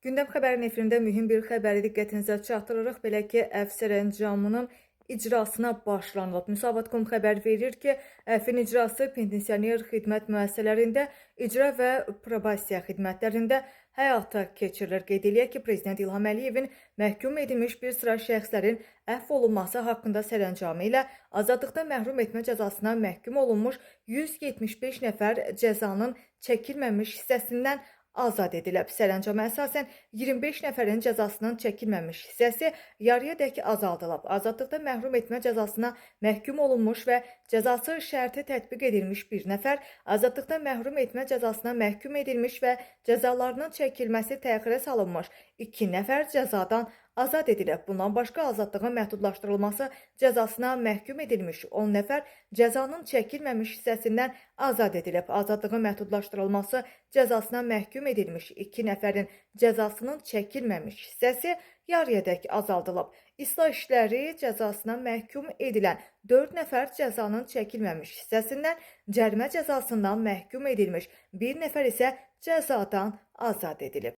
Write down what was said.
Gündəm xəbərin efirində mühüm bir xəbəri diqqətinizə çatdırırıq. Belə ki, əfv sərəncamının icrasına başlanılıb. Müsavat.com xəbər verir ki, əfvin icrası pensioner xidmət müəssisələrində, icra və probasiya xidmətlərində həyata keçirilir. Qeyd eləyək ki, Prezident İlham Əliyevin məhkum edilmiş bir sıra şəxslərin əfv olunması haqqında sərəncamı ilə azadlıqdan məhrum etmə cəzasına məhkum olunmuş 175 nəfər cəzanın çəkilməmiş hissəsindən azad edilib. Sərəncama əsasən 25 nəfərin cəzasının çəkilməmiş hissəsi yarıyadək azaldılıb. Azadlıqdan məhrum etmə cəzasına məhkum olunmuş və cəzası şərti tətbiq edilmiş bir nəfər, azadlıqdan məhrum etmə cəzasına məhkum edilmiş və cəzalarının çəkilməsi təxirə salınmış 2 nəfər cəzadan azad edilib. Bundan başqa azadlığın məhdudlaşdırılması cəzasına məhkum edilmiş 10 nəfər cəzanın çəkilməmiş hissəsindən azad edilib. Azadlığın məhdudlaşdırılması cəzasına məhkum edilmiş 2 nəfərin cəzasının çəkilməmiş hissəsi yarıyadək azaldılıb. İslah işləri cəzasına məhkum edilən 4 nəfər cəzanın çəkilməmiş hissəsindən, cərimə cəzasından məhkum edilmiş 1 nəfər isə cəzadan azad edilib.